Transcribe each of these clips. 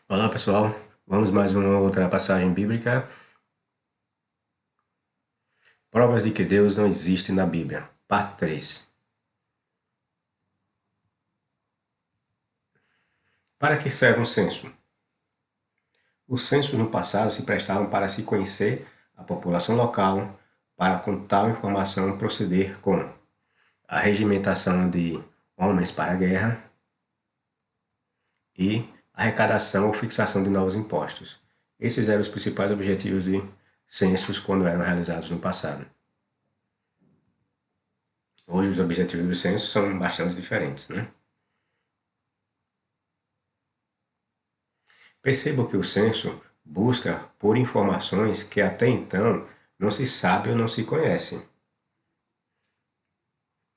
Olá pessoal, vamos mais uma outra passagem bíblica. Provas de que Deus não existe na Bíblia, parte 3. Para que serve um censo? Os censos no passado se prestavam para se conhecer a população local, para com tal informação proceder com a regimentação de homens para a guerra e arrecadação ou fixação de novos impostos. Esses eram os principais objetivos de censos quando eram realizados no passado. Hoje os objetivos do censo são bastante diferentes, né? Perceba que o censo busca por informações que até então não se sabe ou não se conhece.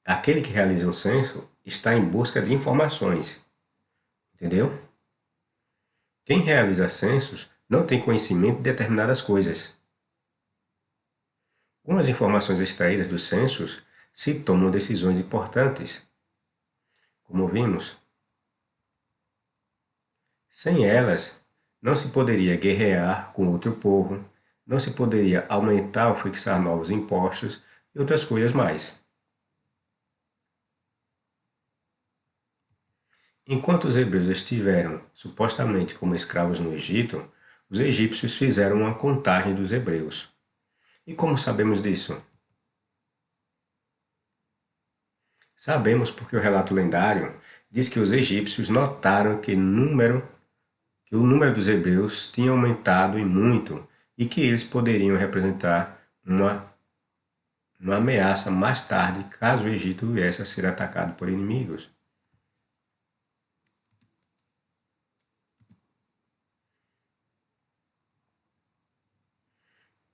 Aquele que realiza um censo está em busca de informações, entendeu? Quem realiza censos não tem conhecimento de determinadas coisas. Com as informações extraídas dos censos, se tomam decisões importantes. Como vimos, sem elas, não se poderia guerrear com outro povo, não se poderia aumentar ou fixar novos impostos e outras coisas mais. Enquanto os hebreus estiveram supostamente como escravos no Egito, os egípcios fizeram uma contagem dos hebreus. E como sabemos disso? Sabemos porque o relato lendário diz que os egípcios notaram que o número dos hebreus tinha aumentado e muito e que eles poderiam representar uma ameaça mais tarde caso o Egito viesse a ser atacado por inimigos.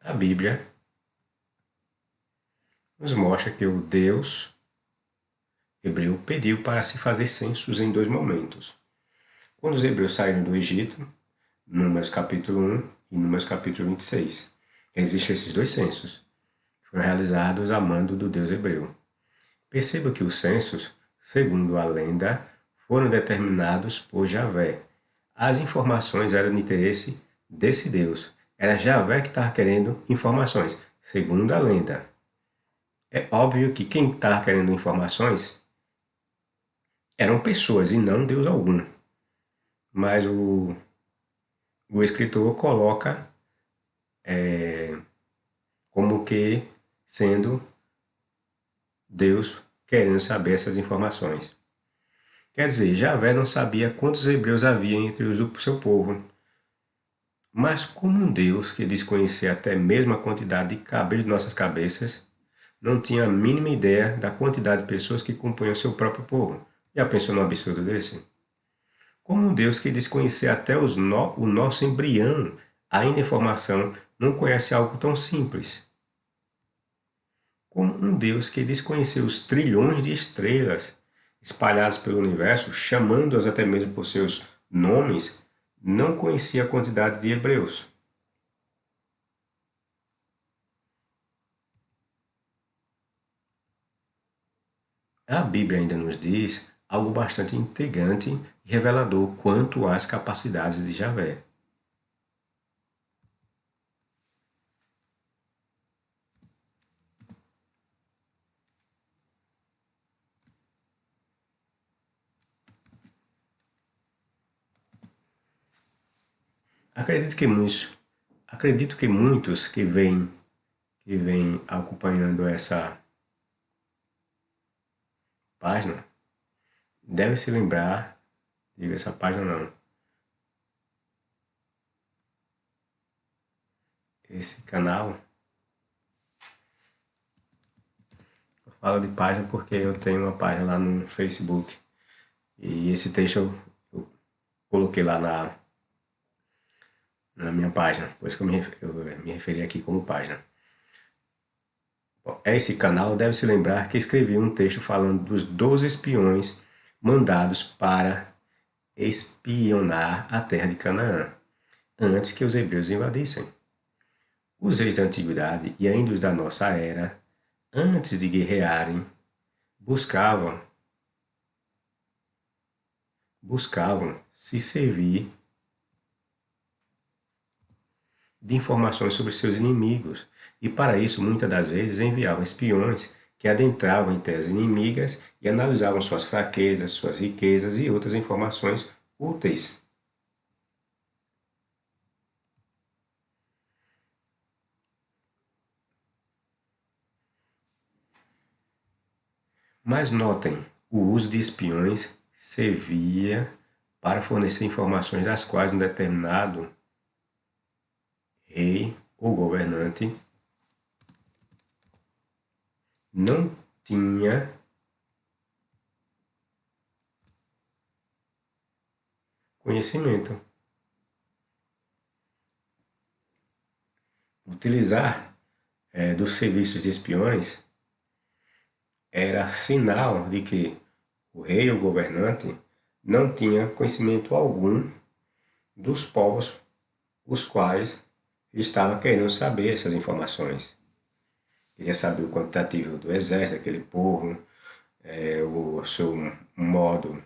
A Bíblia nos mostra que o Deus hebreu pediu para se fazer censos em dois momentos. Quando os hebreus saíram do Egito, Números capítulo 1 e Números capítulo 26. Existem esses dois censos. Foram realizados a mando do Deus hebreu. Perceba que os censos, segundo a lenda, foram determinados por Javé. As informações eram de interesse desse Deus. Era Javé que estava querendo informações, segundo a lenda. É óbvio que quem estava querendo informações eram pessoas e não Deus algum. Mas o escritor coloca como que sendo Deus querendo saber essas informações. Quer dizer, Javé não sabia quantos hebreus havia entre os do seu povo. Mas como um Deus que desconhecia até mesmo a quantidade de cabelos de nossas cabeças, não tinha a mínima ideia da quantidade de pessoas que compunham seu próprio povo. Já pensou num absurdo desse? Como um Deus que desconhecia até o nosso embrião, ainda em formação, não conhece algo tão simples? Como um Deus que desconheceu os trilhões de estrelas espalhadas pelo universo, chamando-as até mesmo por seus nomes, não conhecia a quantidade de hebreus? A Bíblia ainda nos diz algo bastante intrigante e revelador quanto às capacidades de Javé. Acredito que muitos, acredito que muitos que vêm acompanhando essa página devem se lembrar, diga essa página não, esse canal. Eu falo de página porque eu tenho uma página lá no Facebook e esse texto eu coloquei lá na minha página, por isso que eu me referi aqui como página. Bom, esse canal deve se lembrar que escrevi um texto falando dos 12 espiões mandados para espionar a terra de Canaã, antes que os hebreus invadissem. Os reis da antiguidade e ainda os da nossa era, antes de guerrearem, buscavam se servir de informações sobre seus inimigos, e para isso muitas das vezes enviavam espiões que adentravam em terras inimigas e analisavam suas fraquezas, suas riquezas e outras informações úteis. Mas notem, o uso de espiões servia para fornecer informações das quais um determinado rei ou governante não tinha conhecimento. Utilizar dos serviços de espiões era sinal de que o rei ou governante não tinha conhecimento algum dos povos os quais ele estava querendo saber essas informações. Queria saber o quantitativo do exército daquele povo, o seu modo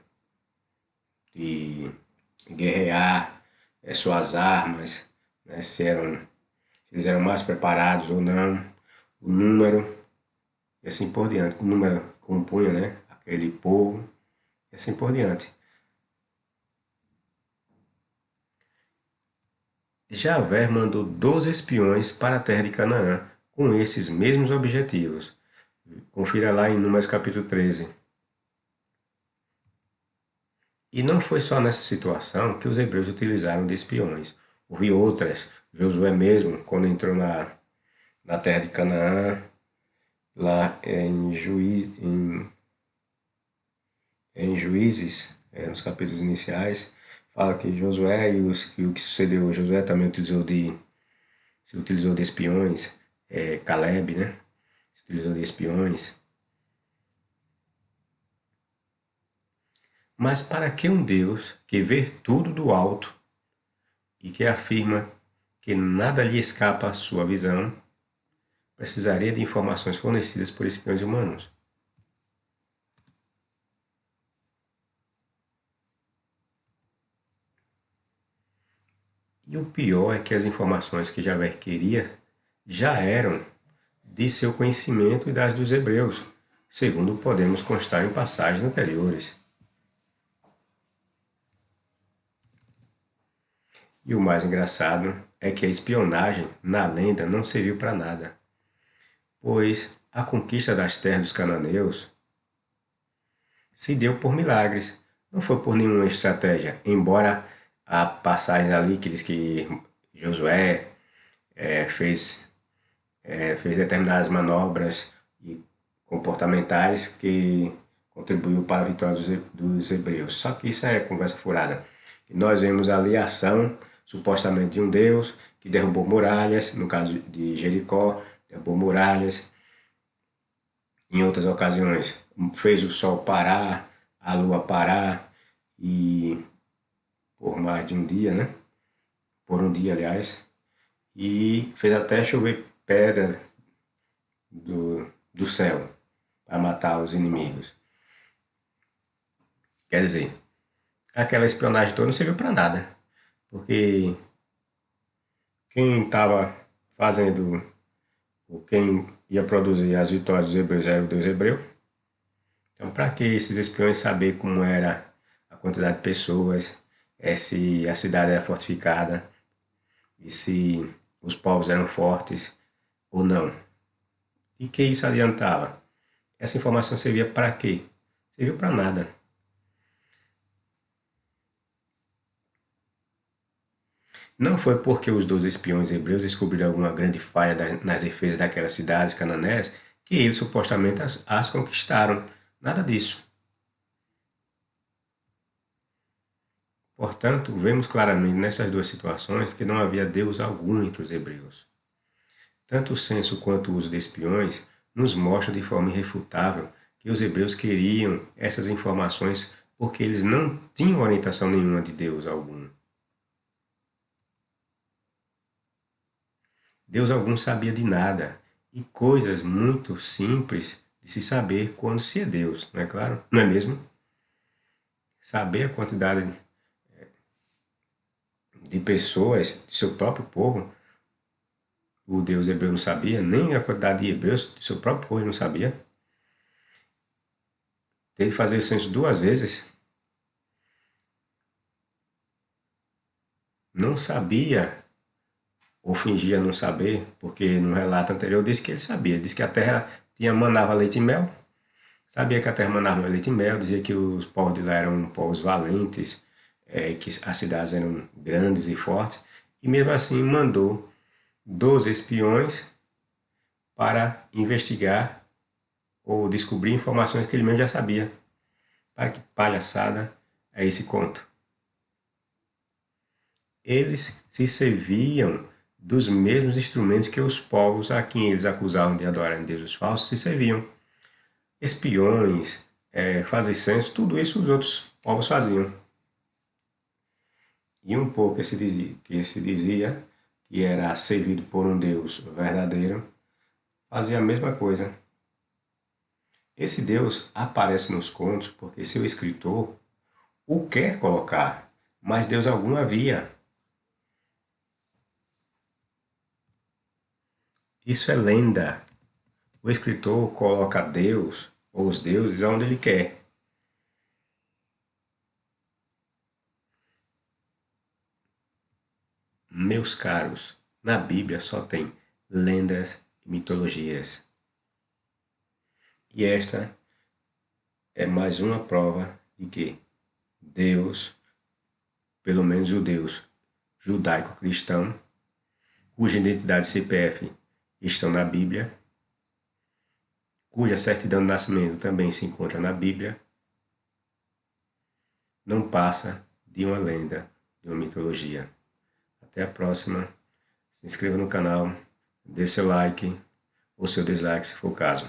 de guerrear, suas armas, né, se eles eram mais preparados ou não, o número, e assim por diante. O número compunha, né, aquele povo, e assim por diante. Javé mandou 12 espiões para a terra de Canaã, com esses mesmos objetivos. Confira lá em Números capítulo 13. E não foi só nessa situação que os hebreus utilizaram de espiões. Houve outras. Josué mesmo, quando entrou na terra de Canaã, lá em Juízes, nos capítulos iniciais, fala que Josué e o que sucedeu, Josué também se utilizou de espiões, Caleb, né? Se utilizou de espiões. Mas para que um Deus que vê tudo do alto e que afirma que nada lhe escapa à sua visão, precisaria de informações fornecidas por espiões humanos? E o pior é que as informações que Javé queria já eram de seu conhecimento e das dos hebreus, segundo podemos constar em passagens anteriores. E o mais engraçado é que a espionagem na lenda não serviu para nada, pois a conquista das terras dos cananeus se deu por milagres, não foi por nenhuma estratégia, embora há passagens ali que diz que Josué fez determinadas manobras e comportamentais que contribuiu para a vitória dos hebreus. Só que isso é conversa furada. E nós vemos ali a ação, supostamente, de um Deus que derrubou muralhas, no caso de Jericó, derrubou muralhas. Em outras ocasiões, fez o sol parar, a lua parar, e por mais de um dia, né? Por um dia, aliás, e fez até chover pedra do céu para matar os inimigos. Quer dizer, aquela espionagem toda não serviu para nada, porque quem estava fazendo, ou quem ia produzir as vitórias dos hebreus era o Deus hebreu. Então, para que esses espiões saber como era a quantidade de pessoas, se a cidade era fortificada e se os povos eram fortes ou não? E que isso adiantava? Essa informação servia para quê? Serviu para nada. Não foi porque os 12 espiões hebreus descobriram alguma grande falha nas defesas daquelas cidades cananeias que eles supostamente as conquistaram. Nada disso. Portanto, vemos claramente nessas duas situações que não havia Deus algum entre os hebreus. Tanto o censo quanto o uso de espiões nos mostram de forma irrefutável que os hebreus queriam essas informações porque eles não tinham orientação nenhuma de Deus algum. Deus algum sabia de nada, e coisas muito simples de se saber quando se é Deus, não é claro? Não é mesmo? Saber a quantidade de pessoas de seu próprio povo o Deus hebreu não sabia, nem a quantidade de hebreus do seu próprio povo não sabia. Teve que fazer o censo 2 vezes. Não sabia, ou fingia não saber, porque no relato anterior disse que ele sabia. Disse que a terra manava leite e mel. Sabia que a terra manava leite e mel, dizia que os povos de lá eram povos valentes, que as cidades eram grandes e fortes. E mesmo assim mandou 12 espiões para investigar ou descobrir informações que ele mesmo já sabia. Para que palhaçada é esse conto? Eles se serviam dos mesmos instrumentos que os povos a quem eles acusavam de adorarem deuses falsos se serviam. Espiões, fazer censo, tudo isso os outros povos faziam. E um povo que se dizia que era servido por um Deus verdadeiro, fazia a mesma coisa. Esse Deus aparece nos contos porque seu escritor o quer colocar, mas Deus algum havia. Isso é lenda. O escritor coloca Deus ou os deuses onde ele quer. Meus caros, na Bíblia só tem lendas e mitologias. E esta é mais uma prova de que Deus, pelo menos o Deus judaico-cristão, cuja identidade e CPF estão na Bíblia, cuja certidão de nascimento também se encontra na Bíblia, não passa de uma lenda, de uma mitologia. Até a próxima. Se inscreva no canal, dê seu like ou seu dislike se for o caso.